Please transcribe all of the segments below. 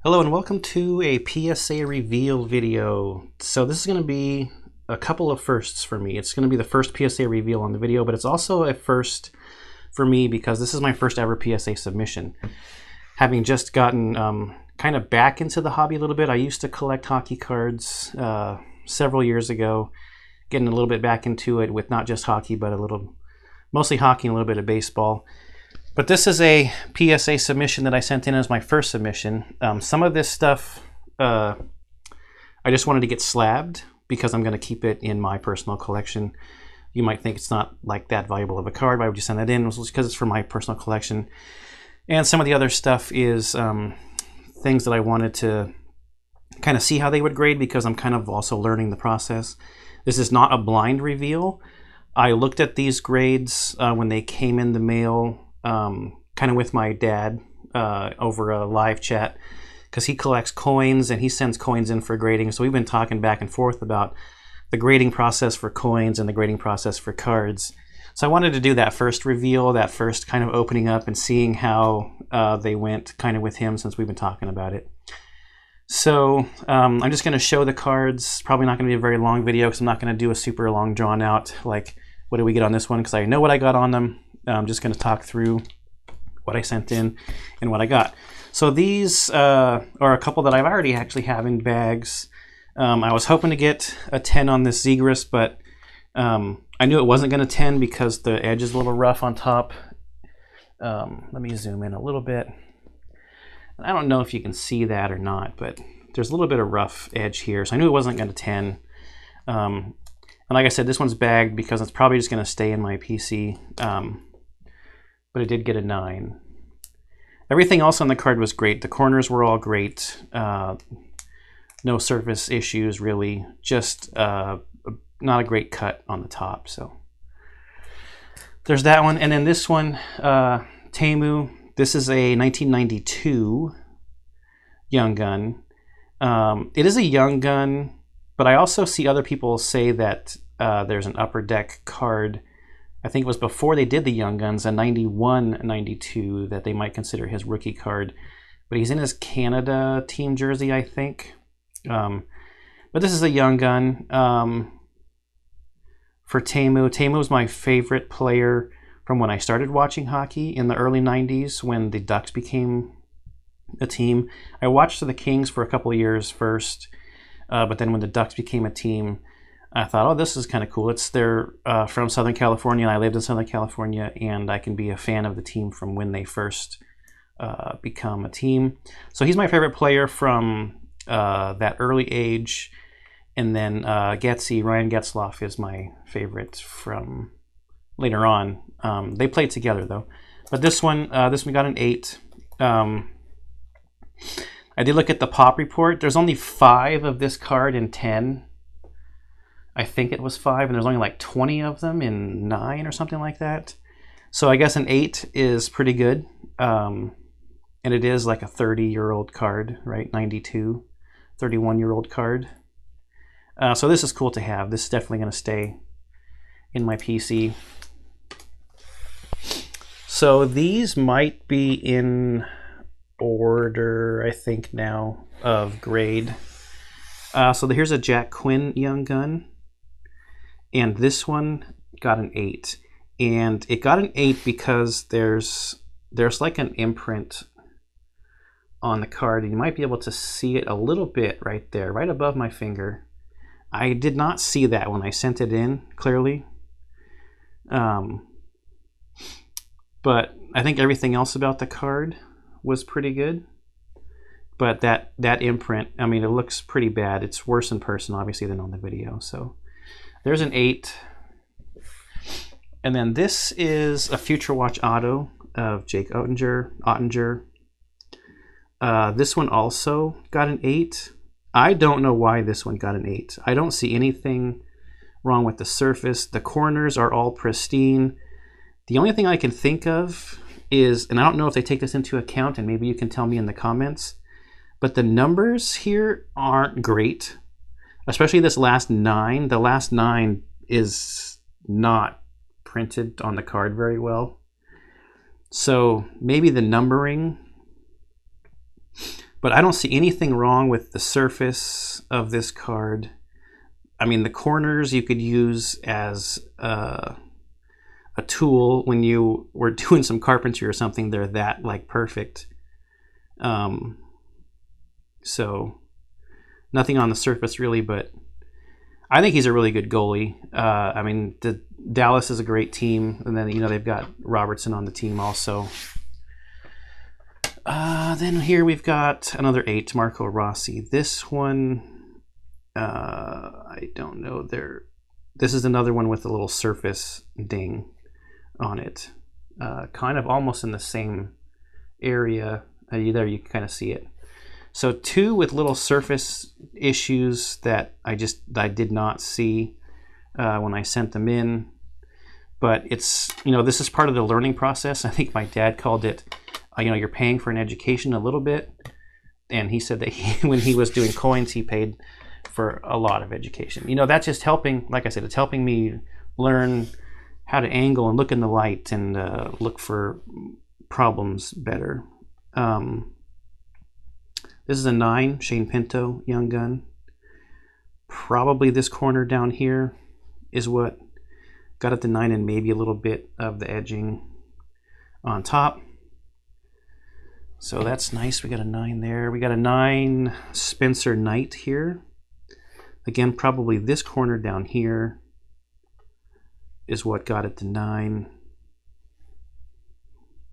Hello and welcome to a PSA reveal video. So this is going to be a couple of firsts for me. It's going to be the first PSA reveal on the video, but it's also a first for me because this is my first ever PSA submission. Having just gotten kind of back into the hobby a little bit. I used to collect hockey cards several years ago, getting a little bit back into it with not just hockey, but mostly hockey and a little bit of baseball. But this is a PSA submission that I sent in as my first submission. Some of this stuff I just wanted to get slabbed because I'm going to keep it in my personal collection. You might think it's not like that valuable of a card. Why would you send that in? It was because it's for my personal collection. And some of the other stuff is things that I wanted to kind of see how they would grade because I'm kind of also learning the process. This is not a blind reveal. I looked at these grades when they came in the mail. Kind of with my dad over a live chat because he collects coins and he sends coins in for grading. So we've been talking back and forth about the grading process for coins and the grading process for cards. So I wanted to do that first reveal, that first kind of opening up and seeing how they went kind of with him since we've been talking about it. So I'm just going to show the cards. Probably not going to be a very long video because I'm not going to do a super long drawn out like what did we get on this one because I know what I got on them. I'm just going to talk through what I sent in and what I got. So these are a couple that I've already actually have in bags. I was hoping to get a 10 on this Zegras, but I knew it wasn't going to 10 because the edge is a little rough on top. Let me zoom in a little bit. I don't know if you can see that or not, but there's a little bit of rough edge here. So I knew it wasn't going to 10. And like I said, this one's bagged because it's probably just going to stay in my PC. But it did get a 9. Everything else on the card was great. The corners were all great. No surface issues really. Just not a great cut on the top. So there's that one. And then this one, Temu. This is a 1992 Young Gun. It is a Young Gun, but I also see other people say that there's an Upper Deck card. I think it was before they did the Young Guns, a 91, 92, that they might consider his rookie card. But he's in his Canada team jersey, I think. But this is a Young Gun for Temu. Temu was my favorite player from when I started watching hockey in the early 90s when the Ducks became a team. I watched the Kings for a couple of years first, but then when the Ducks became a team, I thought, oh, this is kind of cool. They're from Southern California, and I lived in Southern California, and I can be a fan of the team from when they first become a team. So he's my favorite player from that early age. And then Ryan Getzlaf is my favorite from later on. They played together, though. But this one got an 8. I did look at the pop report. There's only 5 of this card in 10. I think it was 5, and there's only like 20 of them in 9 or something like that. So I guess an 8 is pretty good. And it is like a 30-year-old card, right? 92, 31-year-old card. So this is cool to have. This is definitely going to stay in my PC. So these might be in order, I think now, of grade. So here's a Jack Quinn Young Gun. And this one got an 8. And it got an 8 because there's like an imprint on the card. And you might be able to see it a little bit right there, right above my finger. I did not see that when I sent it in clearly. But I think everything else about the card was pretty good. But that imprint, I mean, it looks pretty bad. It's worse in person, obviously, than on the video. So there's an 8. And then this is a Future Watch Auto of Jake Ottinger. This one also got an 8. I don't know why this one got an 8. I don't see anything wrong with the surface. The corners are all pristine. The only thing I can think of is, and I don't know if they take this into account, and maybe you can tell me in the comments, but the numbers here aren't great, especially this last 9. The last 9 is not printed on the card very well. So maybe the numbering But I don't see anything wrong with the surface of this card. I mean, the corners you could use as a tool when you were doing some carpentry or something. They're that like perfect. So nothing on the surface really, but I think he's a really good goalie. I mean, Dallas is a great team, and then they've got Robertson on the team also. Then here we've got another 8, Marco Rossi. This one, I don't know. This is another one with a little surface ding on it, kind of almost in the same area. There you can kind of see it. So 2 with little surface issues that I did not see when I sent them in. But it's, this is part of the learning process. I think my dad called it, you're paying for an education a little bit. And he said that when he was doing coins, he paid for a lot of education. That's just helping, like I said, it's helping me learn how to angle and look in the light and look for problems better. This is a 9, Shane Pinto, Young Gun. Probably this corner down here is what got it to 9, and maybe a little bit of the edging on top. So that's nice. We got a 9 there. We got a 9 Spencer Knight here. Again, probably this corner down here is what got it to 9.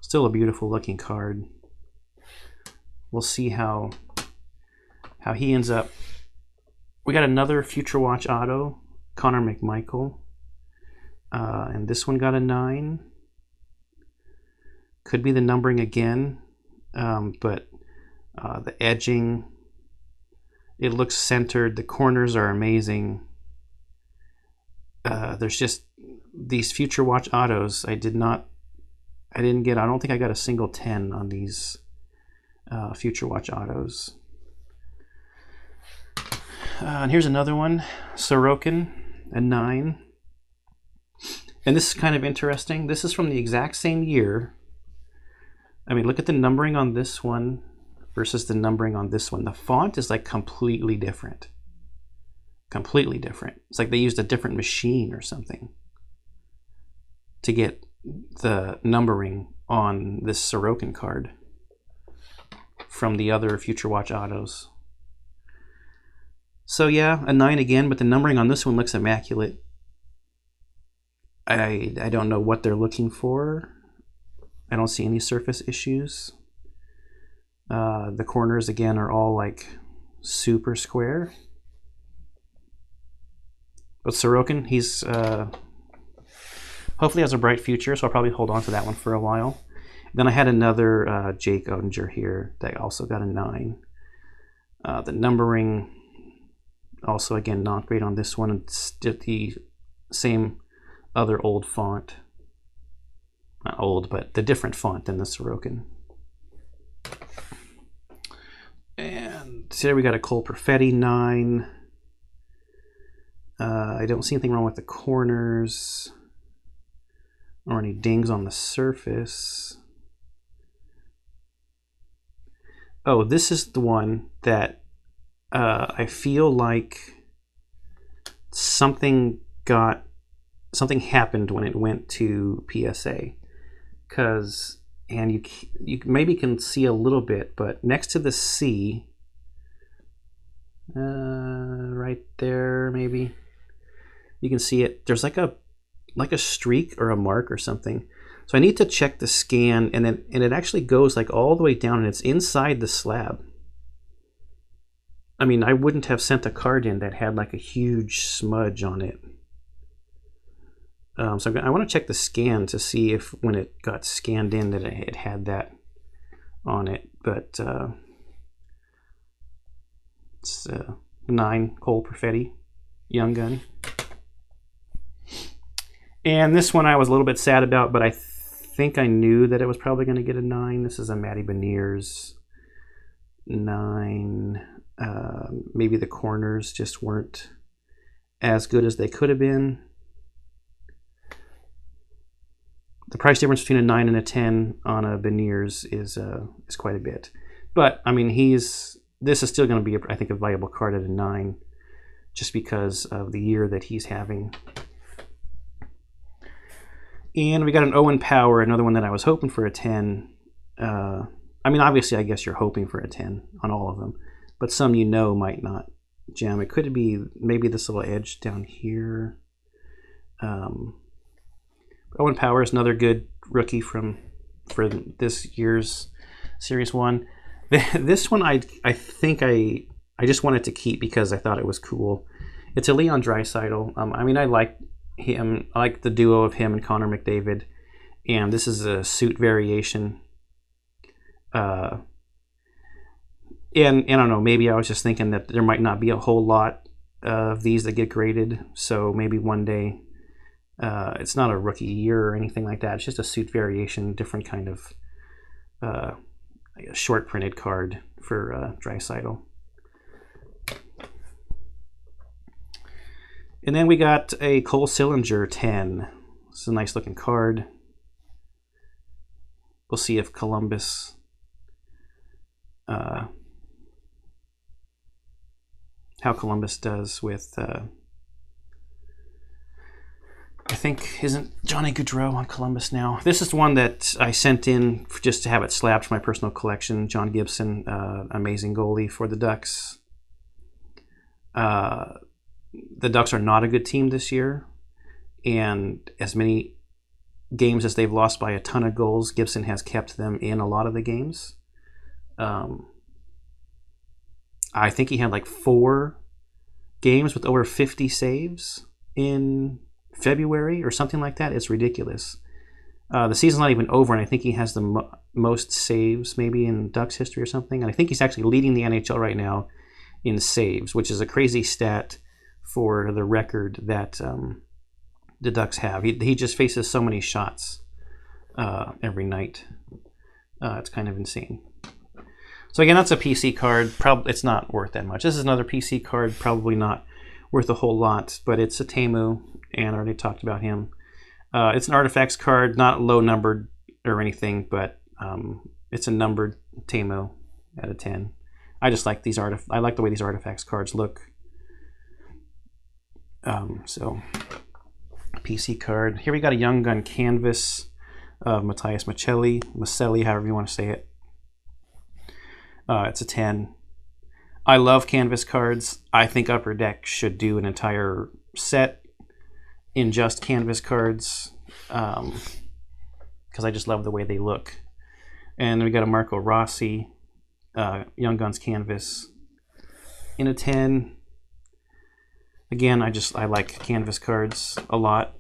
Still a beautiful looking card. We'll see how he ends up. We got another Future Watch auto, Connor McMichael, and this one got a 9. Could be the numbering again, but the edging, it looks centered. The corners are amazing. There's just these Future Watch autos. I don't think I got a single 10 on these Future Watch autos. And here's another one, Sorokin, a 9. And this is kind of interesting. This is from the exact same year. I mean, look at the numbering on this one versus the numbering on this one. The font is like completely different. Completely different. It's like they used a different machine or something to get the numbering on this Sorokin card from the other Future Watch autos. So yeah, a 9 again, but the numbering on this one looks immaculate. I don't know what they're looking for. I don't see any surface issues. The corners again are all like super square. But Sorokin, he's hopefully has a bright future, so I'll probably hold on to that one for a while. Then I had another Jake Odinger here that also got a 9. The numbering also again not great on this one. It's the same other old font. Not old, but the different font than the Sorokin. And here we got a Cole Perfetti 9. I don't see anything wrong with the corners or any dings on the surface. Oh, this is the one that I feel like something happened when it went to PSA. And you maybe can see a little bit, but next to the C, right there maybe, you can see it. There's like a streak or a mark or something. So I need to check the scan, and it actually goes like all the way down, and it's inside the slab. I mean, I wouldn't have sent a card in that had like a huge smudge on it. So I want to check the scan to see if when it got scanned in that it had that on it. But it's 9 Cole Perfetti, Young Gun. And this one I was a little bit sad about, but I think I knew that it was probably going to get a 9. This is a Matty Beniers 9. Maybe the corners just weren't as good as they could have been. The price difference between a 9 and a 10 on a Beniers is quite a bit. But I mean, this is still going to be, I think, a viable card at a 9, just because of the year that he's having. And we got an Owen Power, another one that I was hoping for a 10. I mean, obviously, I guess you're hoping for a 10 on all of them, but some might not gem. It could be maybe this little edge down here. Owen Power is another good rookie for this year's Series 1. This one I think I just wanted to keep because I thought it was cool. It's a Leon Draisaitl. I mean, I like him. I like the duo of him and Connor McDavid, and this is a suit variation. And I don't know, maybe I was just thinking that there might not be a whole lot of these that get graded, so maybe one day, it's not a rookie year or anything like that, it's just a suit variation, different kind of short printed card for Draisaitl. And then we got a Cole Sillinger 10. It's a nice looking card. We'll see if Columbus how Columbus does with I think, isn't Johnny Gaudreau on Columbus now? This is one that I sent in just to have it slabbed for my personal collection. John Gibson, amazing goalie for the Ducks. The Ducks are not a good team this year, and as many games as they've lost by a ton of goals, Gibson has kept them in a lot of the games. I think he had like 4 games with over 50 saves in February or something like that. It's ridiculous. The season's not even over, and I think he has the most saves maybe in Ducks history or something. And I think he's actually leading the NHL right now in saves, which is a crazy stat for the record that the Ducks have. He just faces so many shots every night. It's kind of insane. So again, that's a PC card. Probably it's not worth that much. This is another PC card, probably not worth a whole lot, but it's a Teemu, and I already talked about him. It's an Artifacts card, not low numbered or anything, but it's a numbered Teemu at a 10. I just like these I like the way these Artifacts cards look. So PC card. Here we got a Young Gun canvas of Matthias Macelli, however you want to say it. It's a 10. I love canvas cards. I think Upper Deck should do an entire set in just canvas cards because I just love the way they look. And then we got a Marco Rossi Young Guns canvas in a 10. Again, I like canvas cards a lot.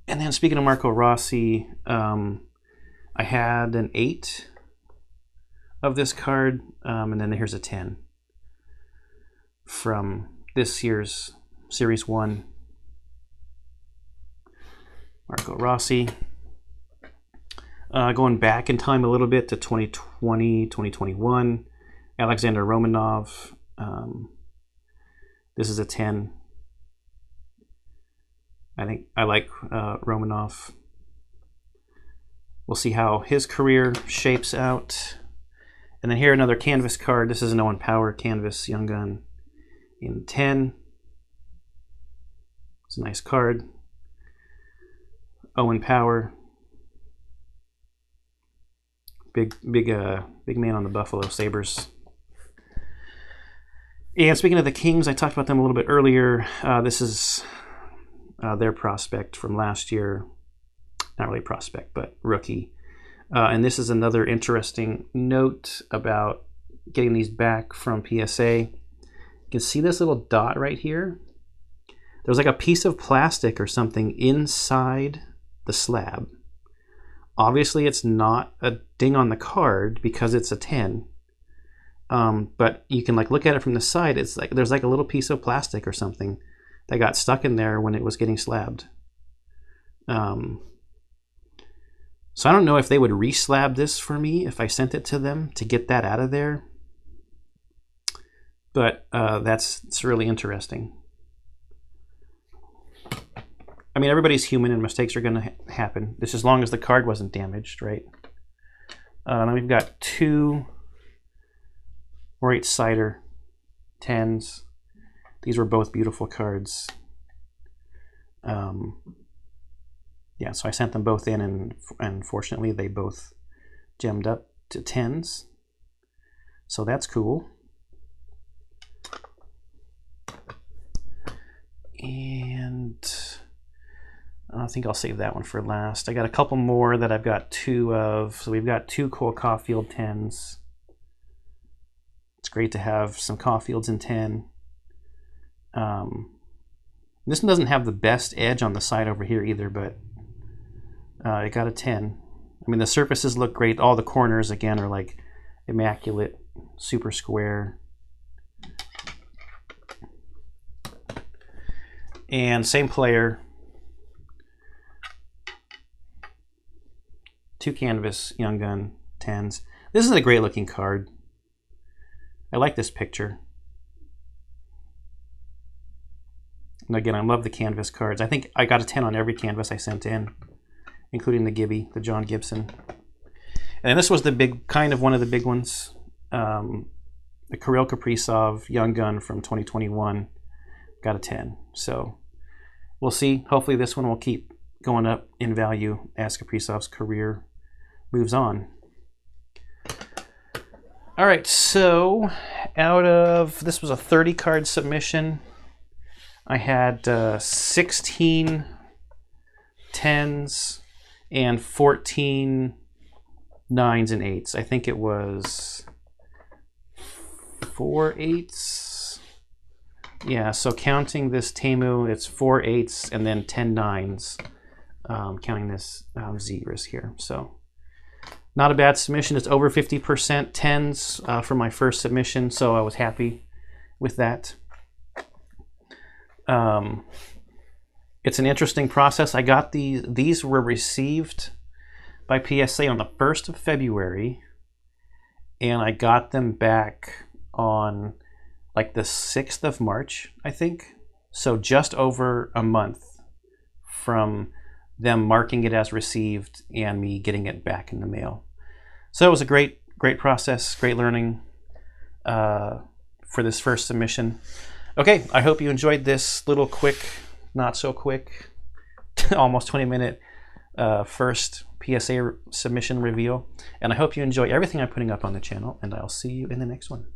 And then speaking of Marco Rossi, I had an 8 of this card, and then here's a 10 from this year's Series 1. Marco Rossi. Going back in time a little bit to 2020, 2021, Alexander Romanov. This is a 10. I think I like Romanov. We'll see how his career shapes out. And then here another canvas card. This is an Owen Power canvas Young Gun in 10. It's a nice card. Owen Power. Big man on the Buffalo Sabres. And speaking of the Kings, I talked about them a little bit earlier. This is their prospect from last year. Not really prospect, but rookie. And this is another interesting note about getting these back from PSA. You can see this little dot right here. There's like a piece of plastic or something inside the slab. Obviously, it's not a ding on the card because it's a 10. But you can like look at it from the side. It's like there's like a little piece of plastic or something that got stuck in there when it was getting slabbed. So I don't know if they would re-slab this for me if I sent it to them to get that out of there. But it's really interesting. I mean, everybody's human and mistakes are going to happen. This as long as the card wasn't damaged, right? Now we've got 2 4/8 cider 10s. These were both beautiful cards. Yeah, so I sent them both in, and fortunately they both gemmed up to 10s. So that's cool. And I think I'll save that one for last. I got a couple more that I've got 2 of. So we've got 2 Cole Caulfield 10s. It's great to have some Caulfields in 10. This one doesn't have the best edge on the side over here either, but it got a 10. I mean, the surfaces look great. All the corners, again, are like immaculate, super square. And same player. 2 canvas Young Gun 10s. This is a great looking card. I like this picture. And again, I love the canvas cards. I think I got a 10 on every canvas I sent in, including the Gibby, the John Gibson. And this was the big, kind of one of the big ones. The Kirill Kaprizov Young Gun from 2021 got a 10. So we'll see. Hopefully this one will keep going up in value as Kaprizov's career moves on. All right, so out of, this was a 30 card submission. I had 16 10s and 14 9s and 8s. I think it was 4 8s. Yeah, so counting this Temu, it's 4 8s and then 10 9s, counting this Zegras here. So not a bad submission. It's over 50% 10s for my first submission, so I was happy with that. It's an interesting process. I got these were received by PSA on the 1st of February, and I got them back on like the 6th of March, I think. So just over a month from them marking it as received and me getting it back in the mail. So it was a great process, great learning for this first submission. Okay, I hope you enjoyed this little quick, not so quick, almost 20-minute first PSA submission reveal. And I hope you enjoy everything I'm putting up on the channel, and I'll see you in the next one.